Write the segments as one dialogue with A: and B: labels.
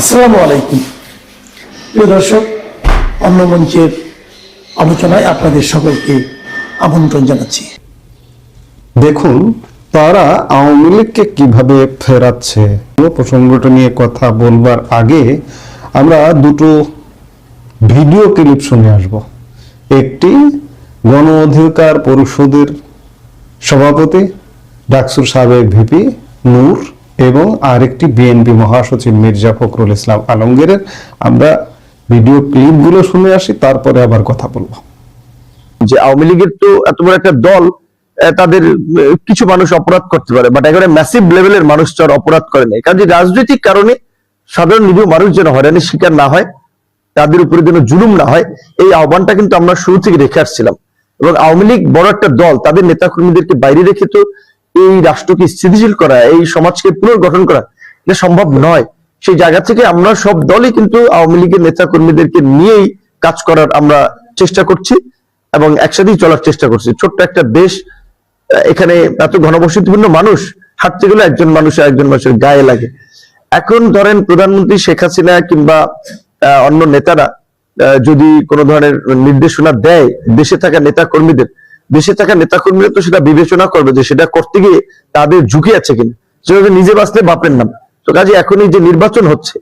A: আসসালামু আলাইকুম। প্রিয় দর্শক, অন্য মঞ্চের আলোচনায় আপনাদের সকলকে আমন্ত্রণ জানাচ্ছি।
B: দেখুন তারা আওয়ামী লীগকে কিভাবে ফেরাচ্ছে। প্রসঙ্গটা নিয়ে কথা বলবার আগে আমরা দুটো ভিডিও ক্লিপ শুনে আসব। একটি গণ অধিকার পরিষদের সভাপতি ডাকসুর সাবেক ভিপি নূর এবং আরেকটি বিএনপি মহাসচিব মির্জা ফখরুল ইসলাম আলমগীরের। আমরা ভিডিও ক্লিপগুলো শুনে আসি, তারপরে আবার কথা বলবো।
C: যে আওয়ামী লীগের তো এত বড় একটা দল, তাদের কিছু মানুষ অপরাধ করতে পারে, বাট একেবারে ম্যাসিভ লেভেলের মানুষ যারা অপরাধ করে নাই, কারণ রাজনৈতিক কারণে সাধারণ নিরীহ মানুষ যেন হয়রানির শিকার না হয়, তাদের উপরে যেন জুলুম না হয়, এই আহ্বানটা কিন্তু আমরা শুরু থেকে রেখে আসছিলাম। এবং আওয়ামী লীগ বড় একটা দল, তাদের নেতা কর্মীদেরকে বাইরে রেখে তো এই রাষ্ট্রকে স্থিতিশীল করা, এই সমাজকে পুনর্গঠন করা এটা সম্ভব নয়। সেই জায়গা থেকে আমরা সব দলই কিন্তু আওয়ামী লীগের নেতা কর্মীদেরকে নিয়েই কাজ করার আমরা চেষ্টা করছি এবং একসাথেই চলার চেষ্টা করছি। ছোট্ট একটা দেশ, এখানে এত ঘনবসতিপূর্ণ মানুষ, হাঁটতে গেলে একজন মানুষের গায়ে লাগে। এখন ধরেন প্রধানমন্ত্রী শেখ হাসিনা কিংবা অন্য নেতারা যদি কোনো ধরনের নির্দেশনা দেয় দেশে থাকা নেতা কর্মীরা তো সেটা বিবেচনা করবে যে সেটা করতে গিয়ে তাদের ঝুঁকি আছে কিনা, সেটা নিজে বাঁচলে বাপের নাম। তো কাজে এখনই যে নির্বাচন হচ্ছে,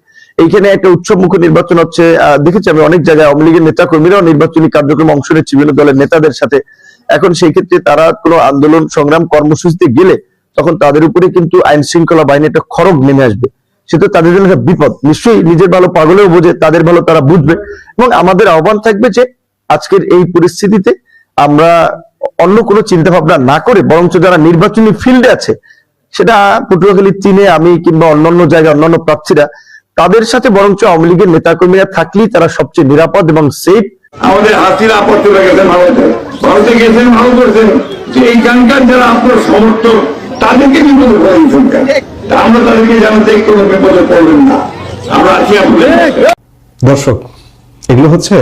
C: এইখানে একটা উৎসবমুখী নির্বাচন হচ্ছে। দেখেছি আমি অনেক জায়গায় আওয়ামী লীগের নেতা কর্মীরাও নির্বাচনী কার্যক্রমে অংশ নিচ্ছে বিভিন্ন দলের নেতাদের সাথে। এখন সেই ক্ষেত্রে তারা কোনো আন্দোলন সংগ্রাম কর্মসূচিতে গেলে তখন তাদের উপরে কিন্তু আইন শৃঙ্খলা বাহিনী একটা খড়গ নেমে আসবে, সেটা তাদের জন্য একটা বিপদ। নিশ্চয়ই নিজের ভালো পাগলেও বোঝে, তাদের ভালো তারা বুঝবে। এবং আমাদের আহ্বান থাকবে যে আজকের এই পরিস্থিতিতে আমরা অন্য কোনো চিন্তা ভাবনা না করে বরঞ্চ যারা নির্বাচনী ফিল্ডে আছে, সেটা পটুয়াখালী, চীনে, আমি কিংবা অন্যান্য জায়গায় অন্যান্য প্রার্থীরা, তাদের সাথে বরঞ্চ আওয়ামী লীগের নেতাকর্মীরা থাকলেই তারা সবচেয়ে নিরাপদ এবং সেফ।
D: আমাদের হাসিনা আপদ চলে গেছেন ভারতে গেছেন, ভালো করেছেন যে এইখানকার যারা আপনার সমর্থক তাদেরকে কিন্তু আমরা তাদেরকে জানাতে কোনো বিপদে পড়বেন না, আমরা আছি আপনাদের।
B: দর্শক, এগুলো হচ্ছে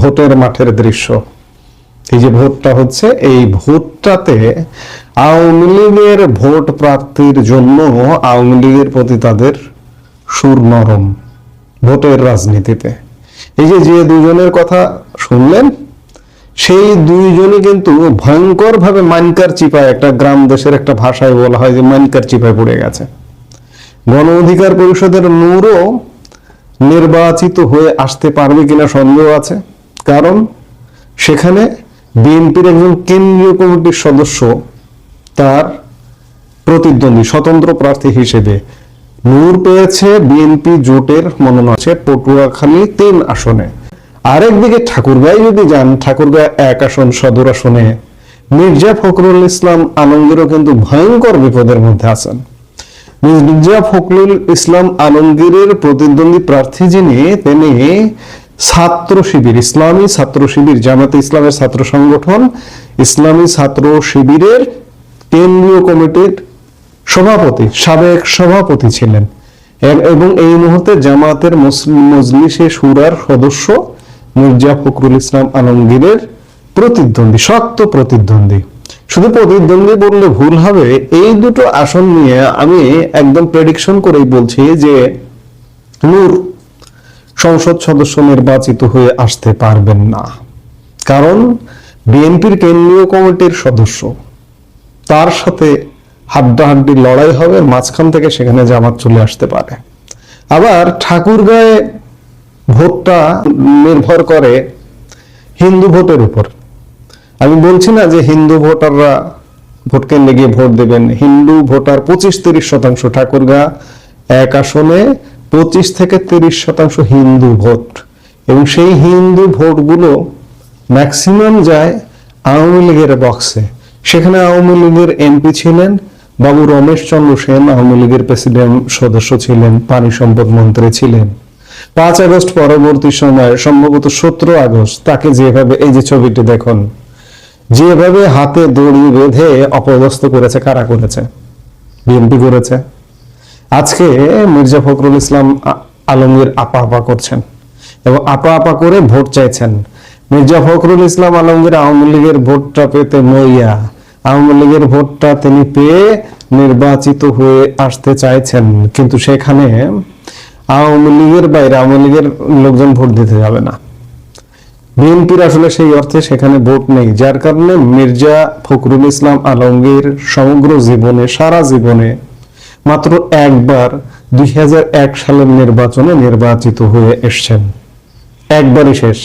B: ভোটের মাঠের দৃশ্য। এই যে ভোটটা হচ্ছে, এই ভোটটাতে আওয়ামী লীগের ভোট প্রার্থীর জন্য আওয়ামী লীগের প্রতি তাদের সুর নরম ভোটের রাজনীতিতে। এই যে দুজনের কথা শুনলেন, সেই দুইজনই কিন্তু ভয়ঙ্কর ভাবে মাইনকার চিপায়, একটা গ্রাম দেশের একটা ভাষায় বলা হয় যে মাইনকার চিপায় পড়ে গেছে। গণ অধিকার পরিষদের নূরও নির্বাচিত হয়ে আসতে পারবে কিনা সন্দেহ আছে, কারণ সেখানে বিএনপির একজন কেন্দ্রীয় কমিটির সদস্য তার প্রতিদ্বন্দ্বী স্বতন্ত্র প্রার্থী হিসেবে নূর পেয়েছে বিএনপি জোটের মনোনয়ন আছে পটুয়াখালী 3 আসনে। আরেকদিকে ঠাকুরগাঁয় যদি যান, ঠাকুরগাঁয় 1 আসন সদর আসনে মির্জা ফখরুল ইসলাম আলমগীরও কিন্তু ভয়ঙ্কর বিপদের মধ্যে আছেন। মির্জা ফখরুল ইসলাম আলমগীরের প্রতিদ্বন্দ্বী প্রার্থী যিনি, তিনি ছাত্র শিবির, ইসলামী ছাত্র শিবির, জামাতে ইসলামের ছাত্র সংগঠন ইসলামী ছাত্র শিবিরের কেন্দ্রীয় কমিটির সভাপতি, সাবেক সভাপতি ছিলেন এবং এই মুহূর্তে জামাতের মজলিসে শুরার সদস্য মির্জা ফখরুল ইসলাম আলমগীরের প্রতিদ্বন্দ্বী, শক্ত প্রতিদ্বন্দ্বী। শুধু প্রতিদ্বন্দ্বী বললে ভুল হবে, এই দুটো আসন নিয়ে আমি একদম প্রেডিকশন করেই বলছি যে নূর সংসদ সদস্য নির্বাচিত হয়ে আসতে পারবেন না, কারণ বিএনপির কেন্দ্রীয় কমিটির সদস্য, তার সাথে হাড্ডাহাড্ডি লড়াই হবে, মাঝখান থেকে সেখানে জামাত চলে আসতে পারে। আবার ঠাকুরগাঁয়ে ভোটটা নির্ভর করে হিন্দু ভোটের উপর। আমি বলছি না যে হিন্দু ভোটাররা ভোট কেন্দ্রে গিয়ে ভোট দেবেন, হিন্দু ভোটার 25-30% ঠাকুরগাঁ 1 আসনে 25 থেকে 30% হিন্দু ভোট, এবং সেই হিন্দু ভোটগুলো ম্যাক্সিমাম যায় আওয়ামী লীগের বক্সে। সেখানে আওয়ামী লীগের এমপি ছিলেন বাবু রমেশ চন্দ্র সেন, আওয়ামী লীগের প্রেসিডেন্ট সদস্য ছিলেন, পানি সম্পদ মন্ত্রী ছিলেন। 5 আগস্ট পরবর্তী সময়, সম্ভবত 17 আগস্ট, তাকে যেভাবে, এই যে ছবিটি দেখুন, যেভাবে হাতে দড়ি বেঁধে অপদস্থ করেছে, কারা করেছে? বিএনপি করেছে। আজকে মির্জা ফখরুল ইসলাম আলমগীর আপা আপা করছেন এবং আপা আপা করে ভোট চাইছেন। মির্জা ফখরুল ইসলাম আলমগীর আওয়ামী লীগের ভোটটা পেতে মইয়া, আওয়ামী লীগের ভোটটা তিনি পেয়ে নির্বাচিত হয়ে আসতে চাইছেন, কিন্তু সেখানে আওয়ামী লীগের বাইরে আওয়ামী লীগের লোকজন ভোট দিতে যাবে না। বিএনপির আসলে সেই অর্থে সেখানে ভোট নেই, যার কারণে মির্জা ফখরুল ইসলাম আলমগীর সমগ্র জীবনে, সারা জীবনে মাত্র একবার 2001 সালের নির্বাচনে নির্বাচিত হয়ে এসছেন, একবারই শেষ,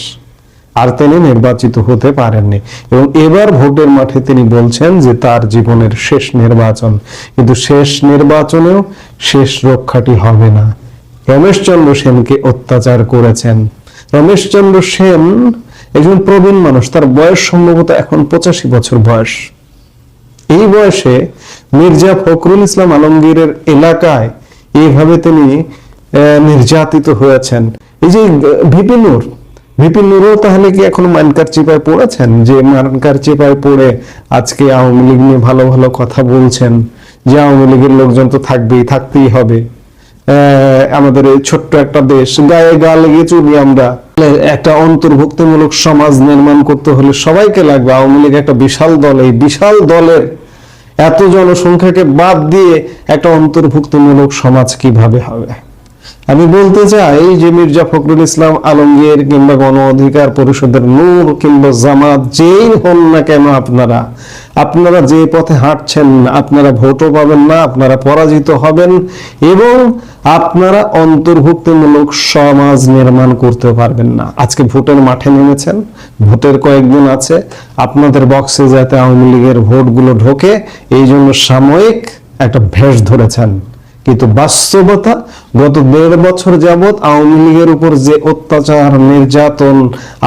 B: আর তিনি নির্বাচিত হতে পারেননি। এবং এবার ভোটের মাঠে তিনি বলছেন যে তার জীবনের শেষ নির্বাচন, কিন্তু শেষ নির্বাচনেও শেষ রক্ষাটি হবে না। রমেশচন্দ্র সেনকে অত্যাচার করেছেন। রমেশচন্দ্র সেন একজন প্রবীণ মানুষ, তার বয়স সম্ভবত এখন 85 বছর বয়স। এই বয়সে মির্জা ফখরুল ইসলাম আলমগীরের এলাকায় এইভাবে তিনি নির্যাতিত হয়েছেন। এই যে ভিপি নূরও তাহলে কি এখন মানকার চিপায় পড়েছেন, যে মানকার চিপায় পড়ে আজকে আওয়ামী লীগ নিয়ে ভালো ভালো কথা বলছেন, যে আওয়ামী লীগের লোকজন তো থাকতেই হবে, আমাদের এই ছোট্ট একটা দেশ, গায়ে গা লেগে চলি আমরা, একটা অন্তর্ভুক্তিমূলক সমাজ নির্মাণ করতে হলে সবাইকে লাগবে। আওয়ামী লীগ একটা বিশাল দল, এই বিশাল দলের এত জনসংখ্যাকে বাদ দিয়ে একটা অন্তর্ভুক্তিমূলক সমাজ কিভাবে হবে? আমি বলতে চাই যে মির্জা ফখরুল ইসলাম আলমগীর কিংবা গণ অধিকার পরিষদের নূর কিংবা জামাত, যেই হন না কেন, আপনারা যে পথে হাঁটছেন, আপনারা ভোটও পাবেন না, আপনারা পরাজিত হবেন এবং আপনারা অন্তর্ভুক্তিমূলক সমাজ নির্মাণ করতে পারবেন না। আজকে ভোটের মাঠে নেমেছেন, ভোটের কয়েকদিন আছে, আপনাদের বক্সে যাতে আওয়ামী লীগের ভোটগুলো ঢোকে এই জন্য সাময়িক একটা ভেষ ধরেছেন, কিন্তু বাস্তবতা গত 1.5 বছর যাবৎ আওয়ামী লীগের উপর যে অত্যাচার নির্যাতন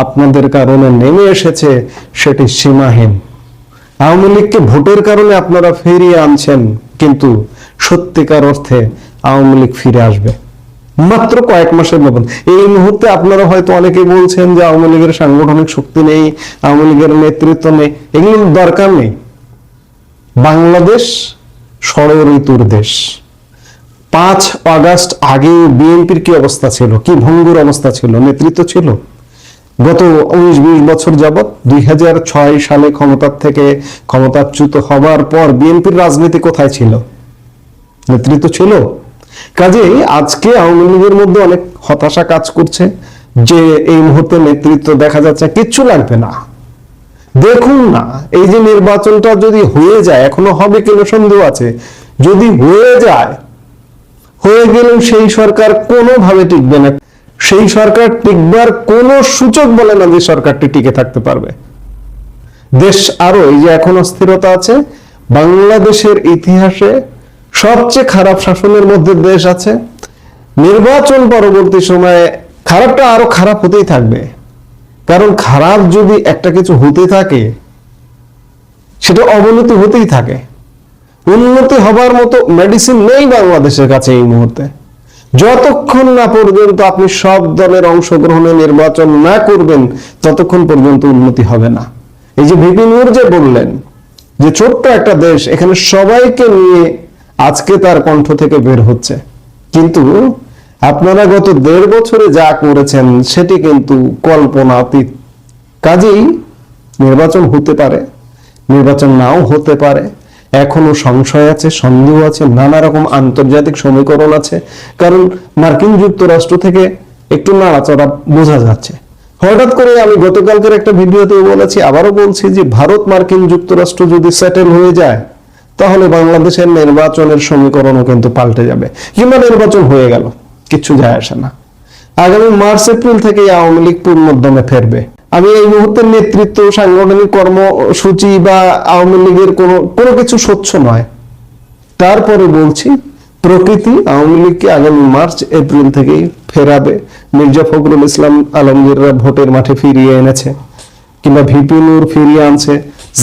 B: আপনাদের কারণে নেমে এসেছে সেটি সীমাহীন। আওয়ামী লীগকে ভোটের কারণে আপনারা ফিরিয়ে আনছেন, কিন্তু সত্যিকার অর্থে আওয়ামী লীগ ফিরে আসবে মাত্র কয়েক মাসের মতন। এই মুহূর্তে আপনারা হয়তো অনেকে বলছেন যে আওয়ামী লীগের সাংগঠনিক শক্তি নেই, আওয়ামী লীগের নেতৃত্ব নেই, এগুলোর দরকার নেই। বাংলাদেশ ষড়ঋতুর দেশ। 5 আগস্ট আগে বিএনপির কি অবস্থা ছিল, কি ভঙ্গুর অবস্থা ছিল, নেতৃত্ব ছিল? গত 19-20 বছর যাবৎ 2006 সালে ক্ষমতাচ্যুত হবার পর বিএনপির রাজনীতি কোথায় ছিল? নেতৃত্ব ছিল? কাজেই আজকে আওয়ামী লীগের মধ্যে অনেক হতাশা কাজ করছে যে এই মুহূর্তে নেতৃত্ব দেখা যাচ্ছে কিচ্ছু লাগবে না। দেখুন না, এই যে নির্বাচনটা যদি হয়ে যায়, এখনো হবে কিনা সন্দেহ আছে, যদি হয়ে গেলেও সেই সরকার কোনোভাবে টিকবে না। সেই সরকার টিকবার কোনো সূচক বলে না যে সরকারটি টিকে থাকতে পারবে। দেশ আরো, এই যে এখন অস্থিরতা আছে, বাংলাদেশের ইতিহাসে সবচেয়ে খারাপ শাসনের মধ্যে দেশ আছে। নির্বাচন পরবর্তী সময়ে খারাপটা আরো খারাপ হতেই থাকবে, কারণ খারাপ যদি একটা কিছু হতে থাকে সেটা অবনতি হতেই থাকে। উন্নতি হবার মতো মেডিসিন নেই বাংলাদেশের কাছে এই মুহূর্তে। যতক্ষণ না পর্যন্ত আপনি সব দলের অংশগ্রহণে নির্বাচন না করবেন ততক্ষণ পর্যন্ত উন্নতি হবে না। এই যে ভিপি নূর যে বললেন যে ছোট্ট একটা দেশ, এখানে সবাইকে নিয়ে আজকে তার কণ্ঠ থেকে বের হচ্ছে, কিন্তু আপনারা গত 1.5 বছরে যা করেছেন সেটি কিন্তু কল্পনাতীত। কাজেই নির্বাচন হতে পারে, নির্বাচন নাও হতে পারে, এখনো সংশয় আছে, সন্দেহ আছে, নানা রকম আন্তর্জাতিক সমীকরণ আছে। কারণ মার্কিন যুক্তরাষ্ট্র থেকে একটু নাড়াচড়া বোঝা যাচ্ছে। হঠাৎ করে আমি গতকালকের একটা ভিডিওতে বলেছি, আবারও বলছি যে ভারত মার্কিন যুক্তরাষ্ট্র যদি সেটেল হয়ে যায় তাহলে বাংলাদেশের নির্বাচনের সমীকরণও কিন্তু পাল্টে যাবে, কিংবা নির্বাচন হয়ে গেল, কিচ্ছু যায় আসে না। আগামী মার্চ-এপ্রিল থেকে আওয়ামী লীগ পূর্ণোদ্যমে ফেরবে। আমি এই মুহূর্তে নেতৃত্ব, সাংগঠনিক কর্মসূচি বা আওয়ামী লীগের কোনো কিছু স্বচ্ছ নয়। তারপরে বলছি, প্রকৃতি আওয়ামী লীগকে আগামী মার্চ-এপ্রিল থেকেই ফেরাবে। মির্জা ফখরুল ইসলাম আলমগীররা ভোটের মাঠে ফিরিয়ে এনেছে, কিংবা ভিপি নূর ফিরিয়ে আনছে,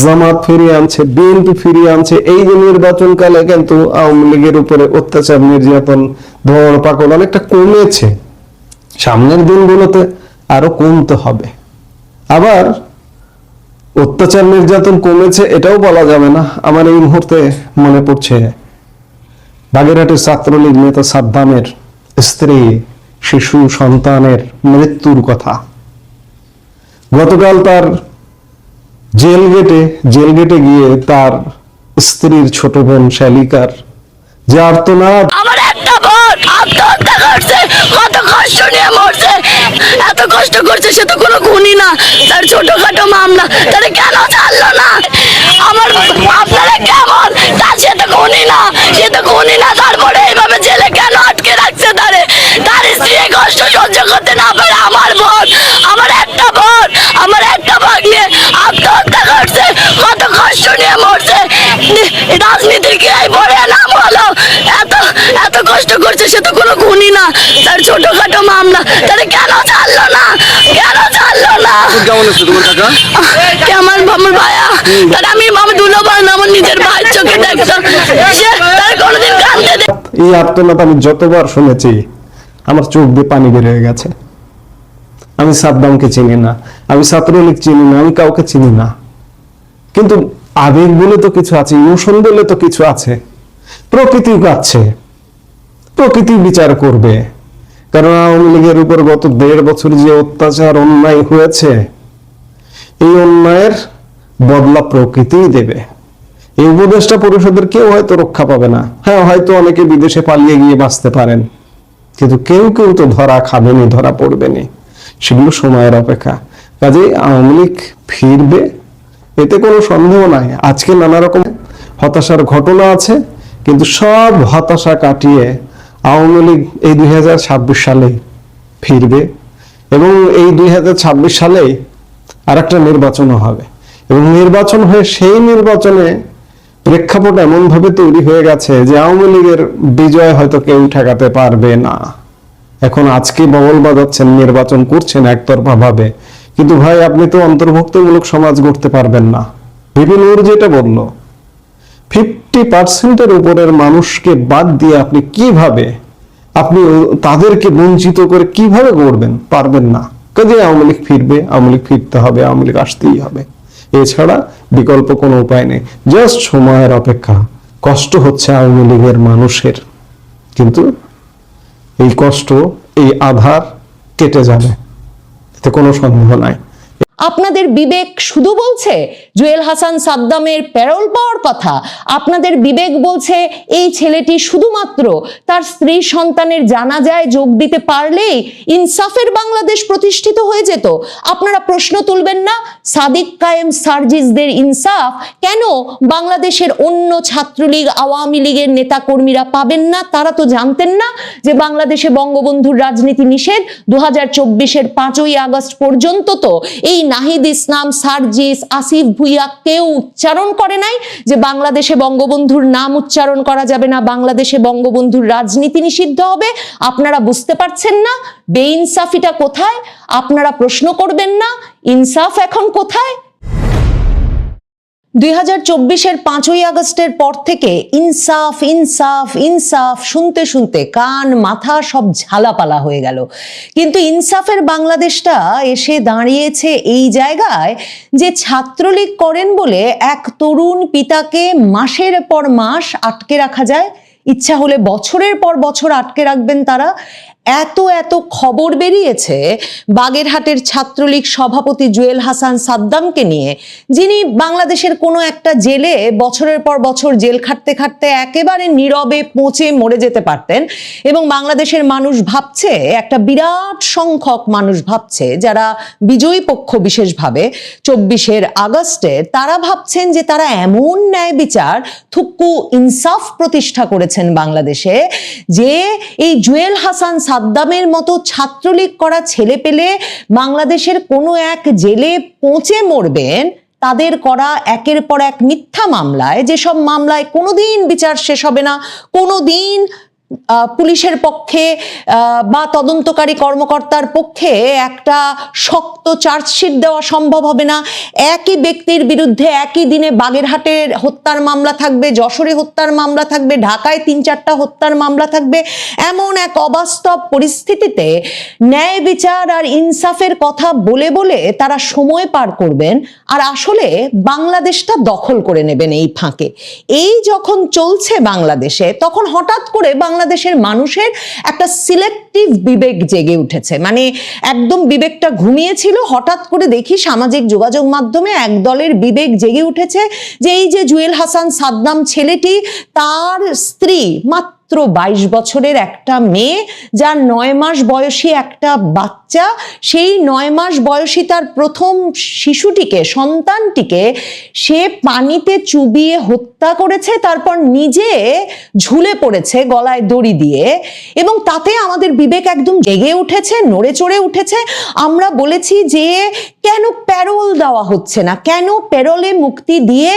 B: জামাত ফিরিয়ে আনছে, বিএনপি ফিরিয়ে আনছে। এই যে নির্বাচনকালে কিন্তু আওয়ামী লীগের উপরে অত্যাচার, নির্যাতন, ধর পাকড় অনেকটা কমেছে। সামনের দিনগুলোতে আরো কমতে হবে। আবার অত্যাচার নির্যাতন কমেছে এটাও বলা যাবে না। আমার এই মুহূর্তে মনে পড়ছে বাগেরহাটের ছাত্রলীগ নেতা সাদ্দামের স্ত্রী, শিশু সন্তানের মৃত্যুর কথা। গতকাল তার জেল গেটে গিয়ে তার স্ত্রীর ছোট বোন শ্যালিকার যে আর্তনাদ,
E: আমার একটা ভোট আত্মহত্যা করছে, কত কষ্ট নিয়ে মরছে, এত কষ্ট করছে, সে তো কোনো খুনি না, তার ছোটখাটো মামলা, তারা কেন ছাড়লো না? আমার আপনারা কেমন, তার সে তো খুনি না, সে তো খুনি না, তারপরে এইভাবে জেলে কেন আটকে রাখছে তারে? তার স্ত্রী কষ্ট সহ্য করতে না পারে, আমার বোন, আমার একটা বোন, আমার একটা ভাগ্নে আত্মহত্যা করছে, কত কষ্ট নিয়ে মরছে, রাজনীতির কি এই পরে নাম হলো? এত এত কষ্ট করছে, সে তো কোনো খুনি না, তার ছোটখাটো মামলা, তারা কেন ছাড়লো না? কেন ছাড়লো না?
C: কেমন আছে তোমার কাকা?
E: আমার ভাইয়া, তার আমি আমার দুলো ভাই না, আমার নিজের ভাইয়ের চোখে দেখতো, সে তার কোনোদিন কাঁদতে দেয়।
B: এই আর্তনাদ আমি যতবার শুনেছি আমার চোখ দিয়ে পানি বের হয়ে গেছে। আমি সাদ্দামকে চিনি না, আমি ছাত্রলীগ চিনি না, আমি কাউকে চিনি না, কিন্তু আবেগ বলে তো কিছু আছে, ইমোশন বলে তো কিছু আছে। প্রকৃতি কাচ্ছে, প্রকৃতি বিচার করবে। কারণ আওয়ামী লীগের উপর গত 1.5 বছর যে অত্যাচার অন্যায় হয়েছে, এই অন্যায়ের বদলা প্রকৃতিই দেবে। এই উপদেষ্টা পরিষদের কেউ হয়তো রক্ষা পাবে না। হ্যাঁ, হয়তো অনেকে বিদেশে পালিয়ে গিয়ে বাঁচতে পারেন, কিন্তু কেউ কেউ তো ধরা খাবেনি, ধরা পড়বেনি। সেগুলো সময়ের অপেক্ষা। কাজেই আওয়ামী লীগ ফিরবে, এতে কোনো সন্দেহ নাই। আজকে নানা রকম হতাশার ঘটনা আছে, কিন্তু সব হতাশা কাটিয়ে আওয়ামী লীগ এই 2026 সালে ফিরবে, এবং এই 2026 সালে আরেকটা নির্বাচনও হবে, এবং নির্বাচন হয়ে সেই নির্বাচনে প্রেক্ষাপট এমন ভাবে তৈরি হয়ে গেছে যে আওয়ামী লীগের বিজয় হয়তো কেউ ঠেকাতে পারবে না। এখন আজকে বগল বাজাচ্ছেন, নির্বাচন করছেন একতরফা ভাবে, কিন্তু ভাই আপনি তো অন্তর্ভুক্তমূলক সমাজ গড়তে পারবেন না। বিপিন যেটা বলল, 50% উপরের মানুষকে বাদ দিয়ে আপনি কিভাবে, আপনি তাদেরকে বঞ্চিত করে কিভাবে গড়বেন? পারবেন না। কাজে আওয়ামী লীগ ফিরবে, আওয়ামী লীগ ফিরতে হবে, আওয়ামী লীগ আসতেই হবে, এছাড়া বিকল্প কোনো উপায় নেই। জাস্ট সময়ের অপেক্ষা। কষ্ট হচ্ছে আওয়ামী লীগের মানুষের, কিন্তু এই কষ্ট, এই আধার কেটে যাবে, এতে কোনো সন্দেহ নাই।
F: আপনাদের বিবেক শুধু বলছে জুয়েল হাসান সাদ্দামের প্যারোল পাওয়ার কথা, আপনাদের বিবেক বলছে এই ছেলেটি শুধুমাত্র তার স্ত্রী সন্তানের জানাজায় যোগ দিতে পারলেই ইনসাফের বাংলাদেশ প্রতিষ্ঠিত হয়ে যেত। আপনারা প্রশ্ন তুলবেন না সাদিক কায়েম সার্জিসদের ইনসাফ কেন বাংলাদেশের অন্য ছাত্রলীগ আওয়ামী লীগের নেতাকর্মীরা পাবেন না? তারা তো জানতেন না যে বাংলাদেশে বঙ্গবন্ধুর রাজনীতি নিষেধ। 2024-এর 5ই আগস্ট পর্যন্ত তো এই নাহিদ ইসলাম, সার্জিস, আসিফ ভুইয়া কেউ উচ্চারণ করে নাই যে বাংলাদেশে বঙ্গবন্ধুর নাম উচ্চারণ করা যাবে না, বাংলাদেশে বঙ্গবন্ধুর রাজনীতি নিষিদ্ধ হবে। আপনারা বুঝতে পারছেন না বেইনসাফিটা কোথায়? আপনারা প্রশ্ন করবেন না ইনসাফ এখন কোথায়? 2024-এর 5ই আগস্টের পর থেকে ইনসাফ ইনসাফ ইনসাফ শুনতে শুনতে কান মাথা সব ঝালাপালা হয়ে গেল। কিন্তু ইনসাফের বাংলাদেশটা এসে দাঁড়িয়েছে এই জায়গায় যে ছাত্রলীগ করেন বলে এক তরুণ পিতাকে মাসের পর মাস আটকে রাখা যায়, ইচ্ছা হলে বছরের পর বছর আটকে রাখবেন তারা। এত এত খবর বেরিয়েছে বাগেরহাটের ছাত্রলীগ সভাপতি জুয়েল হাসান সাদ্দামকে নিয়ে, যিনি বাংলাদেশের কোনো একটা জেলে বছরের পর বছর জেল খাটতে খাটতে একেবারে নীরবে পচে মরে যেতে পারতেন। এবং বাংলাদেশের মানুষ ভাবছে, একটা বিরাট সংখ্যক মানুষ ভাবছে, যারা বিজয়ী পক্ষ বিশেষভাবে 24 আগস্টের, তারা ভাবছেন যে তারা এমন ন্যায় বিচার থুক্কু ইনসাফ প্রতিষ্ঠা করেছেন বাংলাদেশে যে এই জুয়েল হাসান সাদ্দামের মতো ছাত্রলীগ করা ছেলে পেলে বাংলাদেশের কোনো এক জেলে পচে মরবেন তাদের করা একের পর এক মিথ্যা মামলায়, যেসব মামলায় কোনোদিন বিচার শেষ হবে না, কোনোদিন পুলিশের পক্ষে বা তদন্তকারী কর্মকর্তার পক্ষে একটা শক্ত চার্জশিট দেওয়া সম্ভব হবে না। একই ব্যক্তির বিরুদ্ধে একই দিনে বাগেরহাটের হত্যার মামলা থাকবে, যশোরে হত্যার মামলা থাকবে, ঢাকায় 3-4টা হত্যার মামলা থাকবে। এমন এক অবাস্তব পরিস্থিতিতে ন্যায় বিচার আর ইনসাফের কথা বলে বলে তারা সময় পার করবেন, আর আসলে বাংলাদেশটা দখল করে নেবেন এই ফাঁকে। এই যখন চলছে বাংলাদেশে, তখন হঠাৎ করে বাংলাদেশের মানুষের একটা সিলেক্টিভ বিবেক জেগে উঠেছে। মানে একদম বিবেকটা ঘুমিয়েছিল, হঠাৎ করে দেখি সামাজিক যোগাযোগ মাধ্যমে এক দলের বিবেক জেগে উঠেছে যে এই যে জুয়েল হাসান সাদ্দাম ছেলেটি, তার স্ত্রী মাত্র মাত্র 22 বছরের একটা মেয়ে, যার 9 মাস বয়সী একটা বাচ্চা, সেই 9 মাস বয়সী তার প্রথম শিশুটিকে, সন্তানটিকে সে পানিতে চুবিয়ে হত্যা করেছে, তারপর নিজে ঝুলে পড়েছে গলায় দড়ি দিয়ে। এবং তাতে আমাদের বিবেক একদম জেগে উঠেছে, নড়ে চড়ে উঠেছে। আমরা বলেছি যে কেন প্যারোল দেওয়া হচ্ছে না, কেন প্যারোলে মুক্তি দিয়ে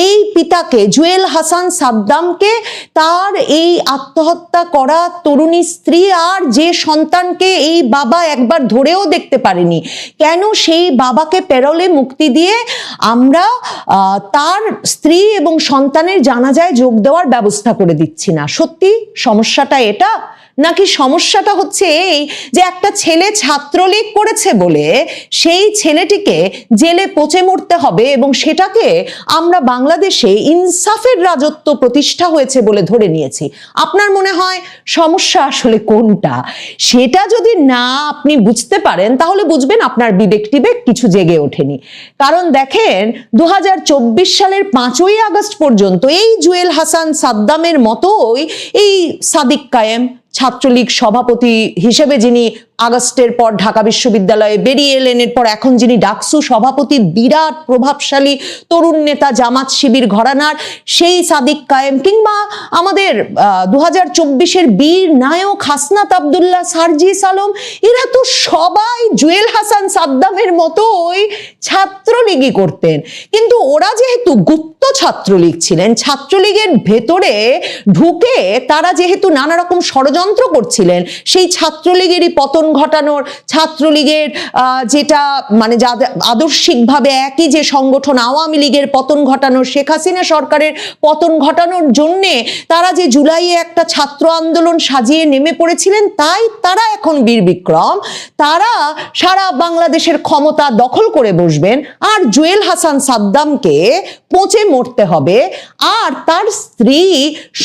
F: এই পিতাকে, জুয়েল হাসান সাদ্দামকে, তার এই আত্মহত্যা করা তরুণী স্ত্রী আর যে সন্তানকে এই বাবা একবার ধরেও দেখতে পারেনি, কেন সেই বাবাকে প্যারোলে মুক্তি দিয়ে আমরা তার স্ত্রী এবং সন্তানের জানাজায় যোগ দেওয়ার ব্যবস্থা করে দিচ্ছি না? সত্যি সমস্যাটা এটা, নাকি সমস্যাটা হচ্ছে এই যে একটা ছেলে ছাত্রলীগ করেছে বলে সেই ছেলেটিকে জেলে পচে মরতে হবে, এবং সেটাকে আমরা বাংলাদেশে ইনসাফের রাজত্ব প্রতিষ্ঠা হয়েছে বলে ধরে নিয়েছি? আপনার মনে হয় সমস্যা আসলে কোনটা? সেটা যদি না আপনি বুঝতে পারেন, তাহলে বুঝবেন আপনার বিবেক টিবেক কিছু জেগে ওঠেনি। কারণ দেখেন, 2024 সালের 5ই আগস্ট পর্যন্ত এই জুয়েল হাসান সাদ্দামের মতোই এই সাদিক কায়েম, ছাত্রলীগ সভাপতি হিসেবে যিনি আগস্টের পর ঢাকা বিশ্ববিদ্যালয়ে বেরিয়ে এলেন, এরপর এখন যিনি ডাকসু সভাপতি, বিরাট প্রভাবশালী তরুণ নেতা জামাত শিবির ঘরানার সেই সাদিক কায়েম, কিংবা আমাদের 2024-এর বীর নায়ক হাসনাত আব্দুল্লাহ, সার্জিস আলম, এরা তো সবাই জুয়েল হাসান সাদ্দামের মতোই ছাত্রলীগই করতেন। কিন্তু ওরা যেহেতু গুপ্ত ছাত্রলীগ ছিলেন, ছাত্রলীগের ভেতরে ঢুকে তারা যেহেতু নানা রকম ষড়যন্ত্র করছিলেন, সেই ছাত্রলীগেরই পতন ঘটানোর, ছাত্রলীগের যেটা মানে আদর্শিকভাবে একই যে সংগঠন আওয়ামী লীগের পতন ঘটানোর, শেখ হাসিনা সরকারের পতন ঘটানোর জন্যে তারা যে জুলাইয়ে একটা ছাত্র আন্দোলন সাজিয়ে নেমে পড়েছিলেন, তাই তারা এখন বীর বিক্রম, তারা সারা বাংলাদেশের ক্ষমতা দখল করে বসবেন, আর জুয়েল হাসান সাদ্দামকে পচে মরতে হবে, আর তার স্ত্রী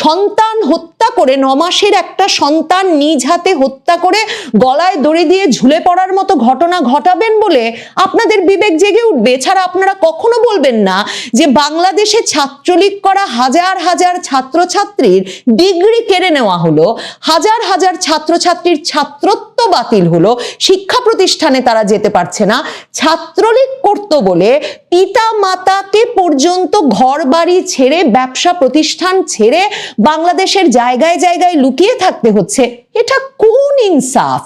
F: সন্তান হত্যা করে, 9 মাসের একটা সন্তান নিজ হাতে হত্যা করে গলায় দড়ি দিয়ে ঝুলে পড়ার মতো ঘটনা ঘটাবেন বলে আপনাদের বিবেক জেগে উঠবে। এছাড়া আপনারা কখনো বলবেন না যে বাংলাদেশে ছাত্রলীগ করা হাজার হাজার ছাত্রছাত্রীর ডিগ্রি কেড়ে নেওয়া হলো, হাজার হাজার ছাত্রছাত্রীর ছাত্রত্ব বাতিল হলো, শিক্ষা প্রতিষ্ঠানে তারা যেতে পারছে না, ছাত্রলীগ করতো বলে পিতা মাতাকে পর্যন্ত ঘর বাড়ি ছেড়ে, ব্যবসা প্রতিষ্ঠান ছেড়ে বাংলাদেশের জায়গায় জায়গায় লুকিয়ে থাকতে হচ্ছে। এটা কোন ইনসাফ?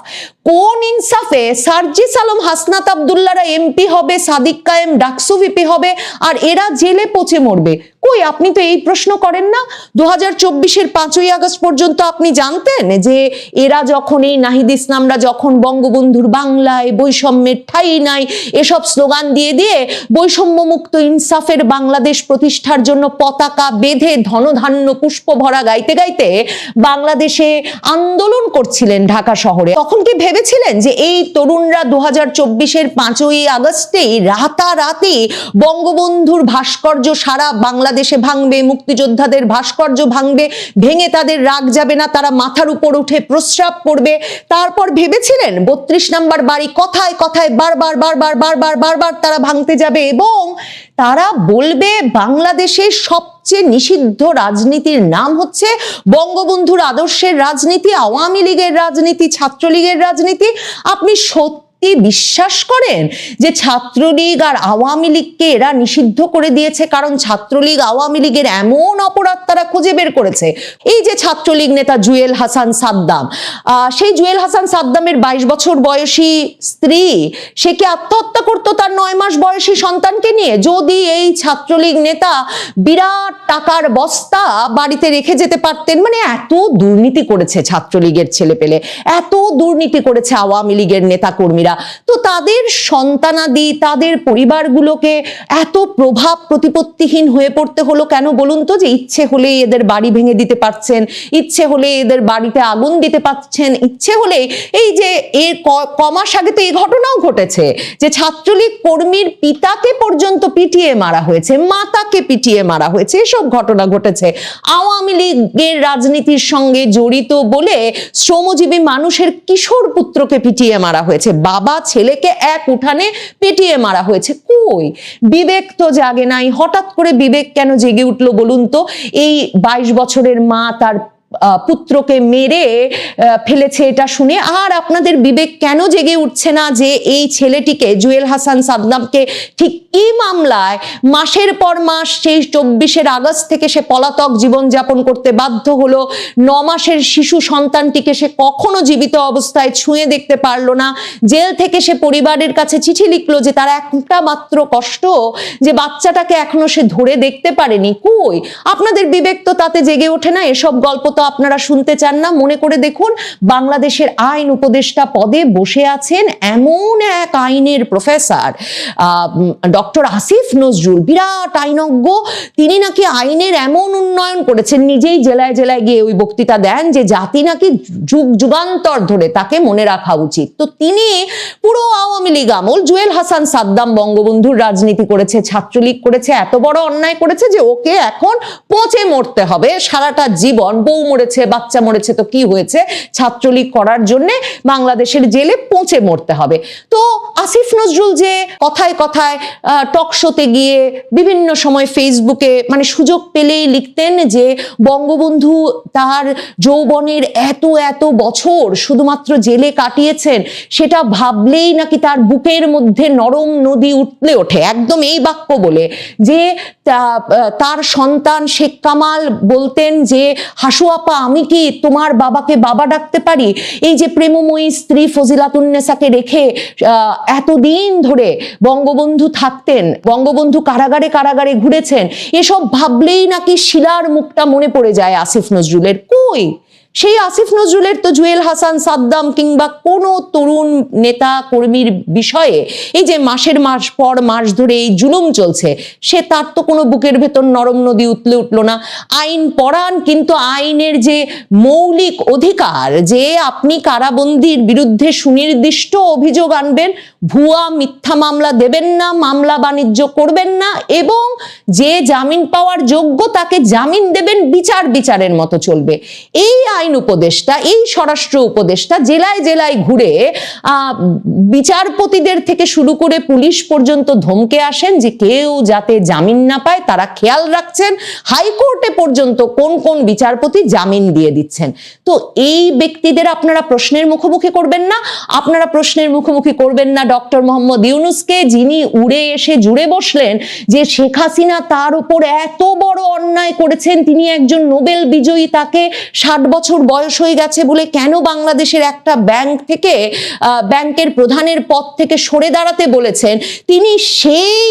F: কোন ইনসাফে সার্জিস আলম, হাসনাত আব্দুল্লাহরা এমপি হবে, সাদিক কায়েম ডাকসু ভিপি হবে, আর এরা জেলে পচে মরবে? কই, আপনি তো এই প্রশ্ন করেন না। 2024-এর 5ই আগস্ট পর্যন্ত আপনি জানতেন যে এরা যখন, এই নাহিদ ইসলামরা যখন বঙ্গবন্ধুর বাংলায় বৈষম্যের ঠাঁই নাই এসব স্লোগান দিয়ে দিয়ে বৈষম্য মুক্ত ইনসাফের বাংলাদেশ প্রতিষ্ঠার জন্য পতাকা বেঁধে ধনধান্য পুষ্প ভরা গাইতে গাইতে বাংলাদেশে আন্দোলন করছিলেন ঢাকা শহরে, তখন কি ভেবেছিলেন যে এই তরুণরা 2024-এর 5ই আগস্টেই রাতারাতি বঙ্গবন্ধুর ভাস্কর্য সারা বাংলাদেশে ভাঙবে, মুক্তিযোদ্ধাদের ভাস্কর্য ভাঙবে, ভেঙে তাদের রাগ যাবে না, তারা মাথার উপর উঠে প্রস্রাব করবে? তারপর ভেবেছিলেন 32 নম্বর বাড়ি কথায় কথায় বারবার বারবার বারবার বারবার তারা ভাঙতে যাবে, এবং তারা বলবে বাংলাদেশের সবচেয়ে নিষিদ্ধ রাজনীতির নাম হচ্ছে বঙ্গবন্ধুর আদর্শের রাজনীতি, আওয়ামী লীগের রাজনীতি, ছাত্রলীগের রাজনীতি? আপনি সত্যি বিশ্বাস করেন যে ছাত্রলীগ আর আওয়ামী লীগকে এরা নিষিদ্ধ করে দিয়েছে কারণ ছাত্রলীগ আওয়ামী লীগের এমন অপরাধ তারা খুঁজে বের করেছে? এই যে ছাত্রলীগ নেতা জুয়েল হাসান সাদ্দাম, সেই জুয়েল হাসান সাদ্দামের 22 বছর বয়সী স্ত্রী, সে কি আত্মহত্যা করতো তার 9 মাস বয়সী সন্তানকে নিয়ে যদি এই ছাত্রলীগ নেতা বিরাট টাকার বস্তা বাড়িতে রেখে যেতে পারতেন? মানে এত দুর্নীতি করেছে ছাত্রলীগের ছেলেপেলে, এত দুর্নীতি করেছে আওয়ামী লীগের নেতা কর্মীরা, তো তাদের সন্তানাদি, তাদের পরিবারগুলোকে এত প্রভাব প্রতিপত্তিহীন হয়ে পড়তে হলো কেন বলুন তো? যে ইচ্ছে হলে এদের বাড়ি ভেঙে দিতে পারছেন, ইচ্ছে হলে এদের বাড়িতে আগুন দিতে পারছেন, ইচ্ছে হলে এই যে এর কমাস আগে তো এই ঘটনাও ঘটেছে যে ছাত্রলীগ কর্মীর পিতাকে পর্যন্ত পিটিয়ে মারা হয়েছে, মাতাকে পিটিয়ে মারা হয়েছে, এসব ঘটনা ঘটেছে। আওয়ামী লীগের রাজনীতির সঙ্গে জড়িত বলে শ্রমজীবী মানুষের কিশোর পুত্রকে পিটিয়ে মারা হয়েছে, বাবা ছেলেকে এক উঠানে পিটিয়ে মারা হয়েছে। কই বিবেক তো জাগে নাই? হঠাৎ করে বিবেক কেন জেগে উঠলো বলুন তো? এই 22 বছরের মা তার পুত্রকে মেরে ফেলেছে এটা শুনে। আর আপনাদের বিবেক কেন জেগে উঠছে না যে এই ছেলেটিকে, জুয়েল হাসান সাদ্দামকে ঠিক কি মামলায় মাসের পর মাস, সেই 24 আগস্ট থেকে সে পলাতক জীবনযাপন করতে বাধ্য হলো, 9 মাসের শিশু সন্তানটিকে সে কখনো জীবিত অবস্থায় ছুঁয়ে দেখতে পারলো না, জেল থেকে সে পরিবারের কাছে চিঠি লিখলো যে তার একটা মাত্র কষ্ট যে বাচ্চাটাকে এখনো সে ধরে দেখতে পারেনি। কই আপনাদের বিবেক তো তাতে জেগে ওঠে না। এসব গল্প তো আপনারা শুনতে চান না। মনে করে দেখুন, বাংলাদেশের আইন উপদেষ্টা পদে বসে আছেন এমন এক আইনের প্রফেসর ডক্টর আসিফ নজরুল, বিরাট আইনজ্ঞ। তিনি নাকি আইনের এমন উন্নয়ন করেছেন, নিজেই জেলায় জেলায় গিয়ে ওই বক্তৃতা দেন যে জাতি নাকি যুগ যুগান্তর ধরে তাকে মনে রাখা উচিত। তো তিনি পুরো আওয়ামী লীগ আমল, জুয়েল হাসান সাদ্দাম বঙ্গবন্ধুর রাজনীতি করেছে, ছাত্রলীগ করেছে, এত বড় অন্যায় করেছে যে ওকে এখন পচে মরতে হবে সারাটা জীবন। বউ মরেছে, বাচ্চা মরেছে, তো কি হয়েছে, ছাত্রলীগ করার জন্য বাংলাদেশের জেলে পচে মরতে হবে। তো আসিফ নজরুল যে কথায় কথায় টক শোতে গিয়ে বিভিন্ন সময় ফেসবুকে মানে সুযোগ পেলেই লিখতেন যে বঙ্গবন্ধু তার যৌবনের এত এত বছর শুধুমাত্র জেলে কাটিয়েছেন, সেটা ভাবলেই নাকি তার বুকের মধ্যে নরম নদী উঠলে ওঠে। একদম এই বাক্য বলে যে তার সন্তান শেখ কামাল বলতেন যে হাসু আপা, আমি কি তোমার বাবাকে বাবা ডাকতে পারি? এই যে প্রেমময়ী স্ত্রী ফজিলাতুন্নেসাকে রেখে এতদিন ধরে বঙ্গবন্ধু থাকতেন, বঙ্গবন্ধু কারাগারে কারাগারে ঘুরেছেন, এসব ভাবলেই নাকি শিলার মুখটা মনে পড়ে যায় আসিফ নজরুলের। কই সেই আসিফ নজরুলের তো জুয়েল হাসান সাদ্দাম কিংবা কোনো তরুণ নেতা কর্মীর বিষয়ে এই যে মাসের মাস পর মাস ধরে এই জুলুম চলছে, সে তার তো কোনো বুকের ভেতর নরম নদী উঠলো না। আইন পড়ান, কিন্তু আইনের যে মৌলিক অধিকার যে আপনি কারাবন্দির বিরুদ্ধে সুনির্দিষ্ট অভিযোগ আনবেন, ভুয়া মিথ্যা মামলা দেবেন না, মামলা বাণিজ্য করবেন না, এবং যে জামিন পাওয়ার যোগ্য তাকে জামিন দেবেন, বিচারের মতো চলবে। এই আইন উপদেষ্টা, এই স্বরাষ্ট্র উপদেষ্টা জেলায় জেলায় ঘুরে বিচারপতিদের থেকে শুরু করে পুলিশ পর্যন্ত ধমকে আসেন যে কেউ যাতে জামিন না পায় তারা খেয়াল রাখছেন। হাইকোর্টে পর্যন্ত কোন কোন বিচারপতি জামিন দিয়ে দিচ্ছেন। তো এই ব্যক্তিদের আপনারা প্রশ্নের মুখোমুখি করবেন না। আপনারা প্রশ্নের মুখোমুখি করবেন না ডক্টর মোহাম্মদ ইউনূসকে, যিনি উড়ে এসে জুড়ে বসলেন যে শেখ হাসিনা তার উপর এত বড় অন্যায় করেছেন, তিনি একজন নোবেল বিজয়ী, তাকে 60 বছর বয়স হয়ে গেছে বলে কেন বাংলাদেশের একটা ব্যাংক থেকে ব্যাংকের প্রধানের পদ থেকে সরে দাঁড়াতে বলেছেন। তিনি সেই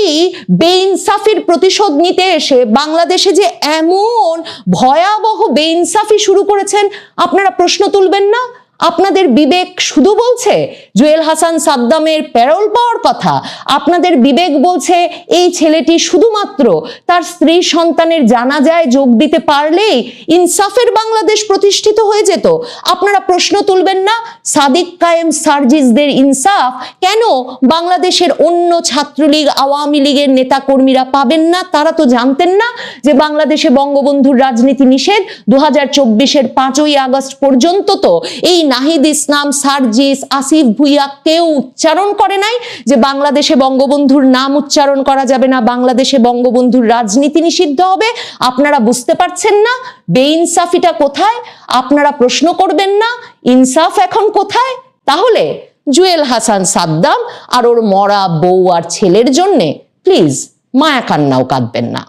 F: বেইনসাফির প্রতিশোধ নিতে এসে বাংলাদেশে যে এমন ভয়াবহ বেইনসাফি শুরু করেছেন, আপনারা প্রশ্ন তুলবেন না? আপনাদের বিবেক শুধু বলছে জুয়েল হাসান সাদ্দামের প্যারোল পাওয়ার কথা, আপনাদের বিবেক বলছে এই ছেলেটি শুধুমাত্র তার স্ত্রী সন্তানের জানাজায় যোগ দিতে পারলেই ইনসাফের বাংলাদেশ প্রতিষ্ঠিত হয়ে যেত। আপনারা প্রশ্ন তুলবেন না সাদিক কায়েম সার্জিসদের ইনসাফ কেন বাংলাদেশের অন্য ছাত্রলীগ আওয়ামী লীগের নেতা কর্মীরা পাবেন না? তারা তো জানতেন না যে বাংলাদেশে বঙ্গবন্ধুর রাজনীতি নিষেধ। 2024-এর 5ই আগস্ট পর্যন্ত তো এই নাহিদ ইসলাম, সার্জিস, আসিফ ভুইয়া কেউ উচ্চারণ করে নাই যে বাংলাদেশে বঙ্গবন্ধুর নাম উচ্চারণ করা যাবে না, বাংলাদেশে বঙ্গবন্ধুর রাজনীতি নিষিদ্ধ হবে। আপনারা বুঝতে পারছেন না বেইনসাফিটা কোথায়? আপনারা প্রশ্ন করবেন না ইনসাফ এখন কোথায়? তাহলে জুয়েল হাসান সাদ্দাম আর ওর মরা বউ আর ছেলের জন্যে প্লিজ মায়া কান্নাও কাঁদবেন না।